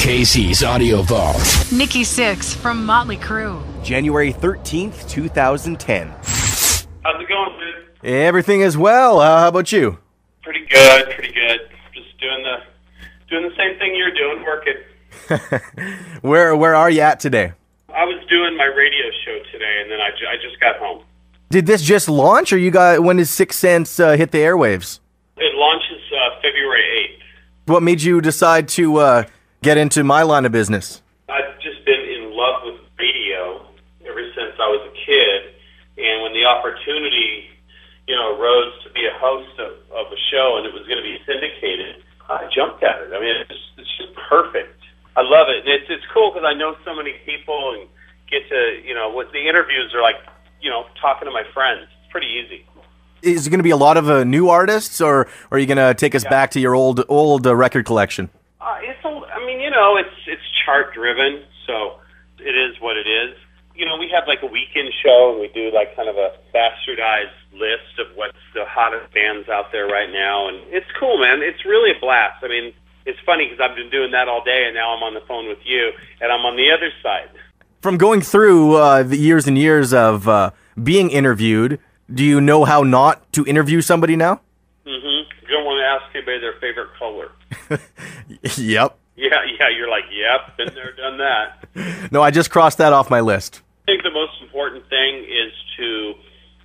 Casey's Audio Vault. Nikki Sixx from Motley Crue. January 13th, 2010. How's it going, dude? Everything is well. How about you? Pretty good. Just doing the same thing you're doing, working. Where are you at today? I was doing my radio show today, and then I just got home. Did this just launch, or when does Sixx Sense hit the airwaves? It launches February 8th. What made you decide to get into my line of business? I've just been in love with radio ever since I was a kid, and when the opportunity, arose to be a host of a show, and it was going to be syndicated, I jumped at it. I mean, it's just perfect. I love it. And it's cool because I know so many people and get to, what the interviews are like, talking to my friends. It's pretty easy. Is it going to be a lot of new artists, or are you going to take us back to your old record collection? It's chart driven, so it is what it is. We have like a weekend show, and we do like kind of a bastardized list of what's the hottest bands out there right now, and it's cool, man. It's really a blast. I mean, it's funny because I've been doing that all day, and now I'm on the phone with you, and I'm on the other side. From going through the years and years of being interviewed, do you know how not to interview somebody now? Mm-hmm. You don't want to ask anybody their favorite color. Yep. Yeah, you're like, yep, been there, done that. No, I just crossed that off my list. I think the most important thing is to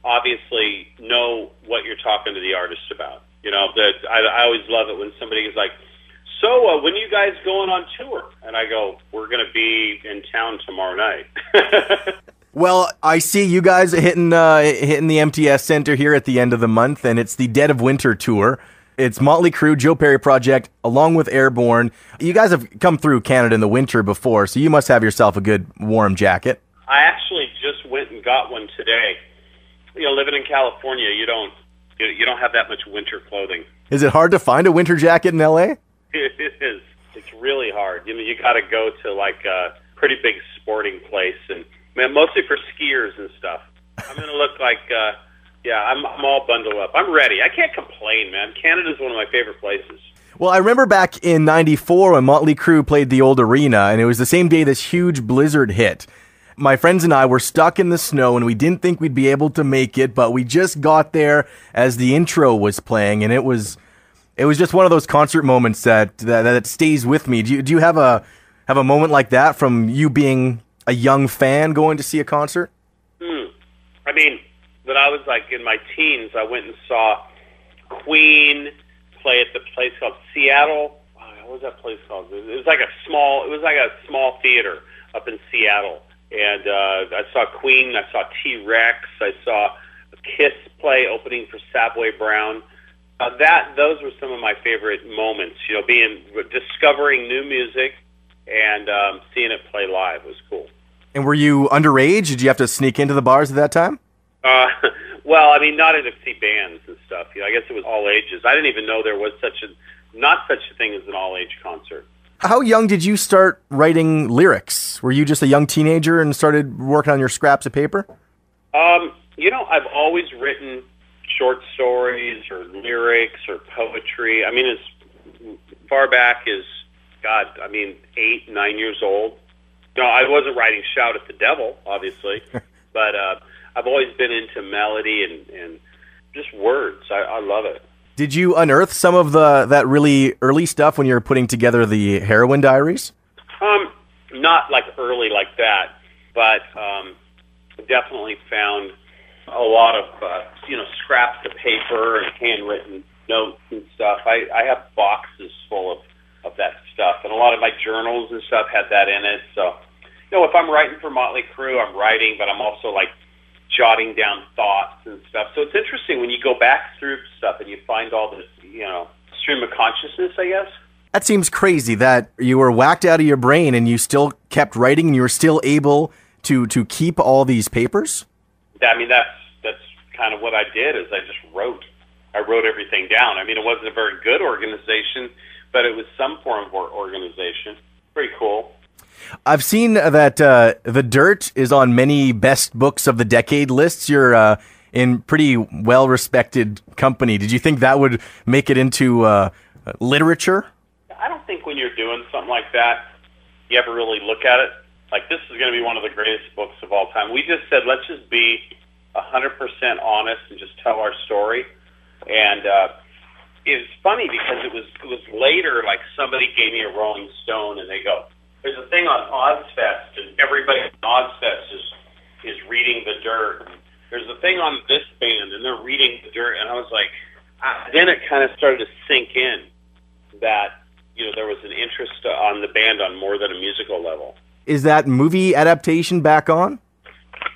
obviously know what you're talking to the artist about. I always love it when somebody is like, so when are you guys going on tour? And I go, we're going to be in town tomorrow night. Well, I see you guys hitting the MTS Center here at the end of the month, and it's the Dead of Winter tour. It's Motley Crue, Joe Perry Project, along with Airborne. You guys have come through Canada in the winter before, so you must have yourself a good warm jacket. I actually just went and got one today. Living in California, you don't have that much winter clothing. Is it hard to find a winter jacket in LA? It is. It's really hard. You got to go to like a pretty big sporting place, and mostly for skiers and stuff. I'm going to look like, I'm all bundled up. I'm ready. I can't complain, man. Canada's one of my favorite places. Well, I remember back in '94 when Motley Crue played the old arena, and it was the same day this huge blizzard hit. My friends and I were stuck in the snow, and we didn't think we'd be able to make it, but we just got there as the intro was playing, and it was just one of those concert moments that stays with me. Do you have a moment like that from you being a young fan going to see a concert? I mean, when I was like in my teens, I went and saw Queen play at the place called Seattle. What was that place called? It was like a small theater up in Seattle. And I saw Queen, I saw T-Rex, I saw Kiss play opening for Savoy Brown. Those were some of my favorite moments. Discovering new music and seeing it play live was cool. And were you underage? Did you have to sneak into the bars at that time? Well, I mean, not to see bands and stuff. I guess it was all ages. I didn't even know there was not such a thing as an all-age concert. How young did you start writing lyrics? Were you just a young teenager and started working on your scraps of paper? I've always written short stories or lyrics or poetry. I mean, as far back as, 8, 9 years old. I wasn't writing Shout at the Devil, obviously, but I've always been into melody and just words. I love it. Did you unearth some of that really early stuff when you were putting together the Heroin Diaries? Not like early like that, but definitely found a lot of scraps of paper and handwritten notes and stuff. I have boxes full of that stuff, and a lot of my journals and stuff had that in it. So, if I'm writing for Motley Crue, I'm writing, but I'm also like jotting down thoughts and stuff. So it's interesting when you go back through stuff and you find all this, stream of consciousness, I guess. That seems crazy that you were whacked out of your brain and you still kept writing and you were still able to keep all these papers? I mean, that's kind of what I did is I just wrote. I wrote everything down. I mean, it wasn't a very good organization, but it was some form of organization. Pretty cool. I've seen that The Dirt is on many best books of the decade lists. You're in pretty well-respected company. Did you think that would make it into literature? I don't think when you're doing something like that, you ever really look at it, like, this is going to be one of the greatest books of all time. We just said, let's just be 100% honest and just tell our story. And it was funny because it was later, like, somebody gave me a Rolling Stone, and they go, there's a thing on Ozfest, and everybody on Ozfest is reading the dirt. There's a thing on this band, and they're reading the dirt. And I was like, then it kind of started to sink in that, you know, there was an interest on the band on more than a musical level. Is that movie adaptation back on?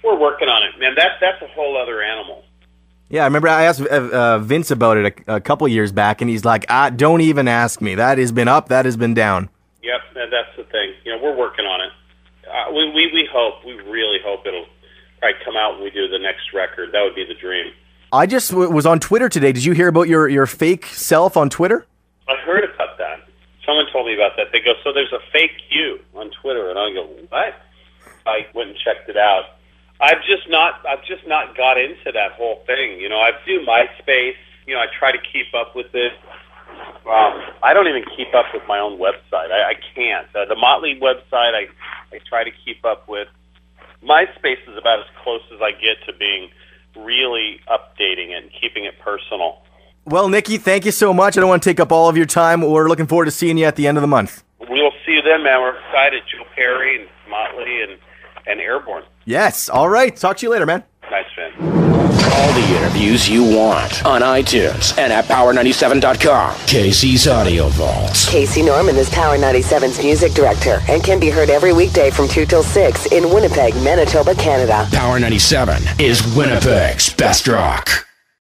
We're working on it, man. That's a whole other animal. Yeah, I remember I asked Vince about it a couple years back, and he's like, don't even ask me. That has been up, that has been down. Yep, that's the thing. You know, we're working on it. We hope, we really hope it'll probably come out when we do the next record. That would be the dream. I just was on Twitter today. Did you hear about your fake self on Twitter? I heard about that. Someone told me about that. They go, so there's a fake you on Twitter, and I go, what? I went and checked it out. I've just not got into that whole thing. You know, I do MySpace. You know, I try to keep up with it. I don't even keep up with my own website. I can't. The Motley website, I try to keep up with. MySpace is about as close as I get to being really updating it and keeping it personal. Well, Nikki, thank you so much. I don't want to take up all of your time. We're looking forward to seeing you at the end of the month. We'll see you then, man. We're excited. Joe Perry and Motley and Airborne. Yes. All right. Talk to you later, man. Nice, man. All the interviews you want on iTunes and at Power97.com. Casey's Audio Vault. Casey Norman is Power 97's music director and can be heard every weekday from 2 till 6 in Winnipeg, Manitoba, Canada. Power 97 is Winnipeg's best rock.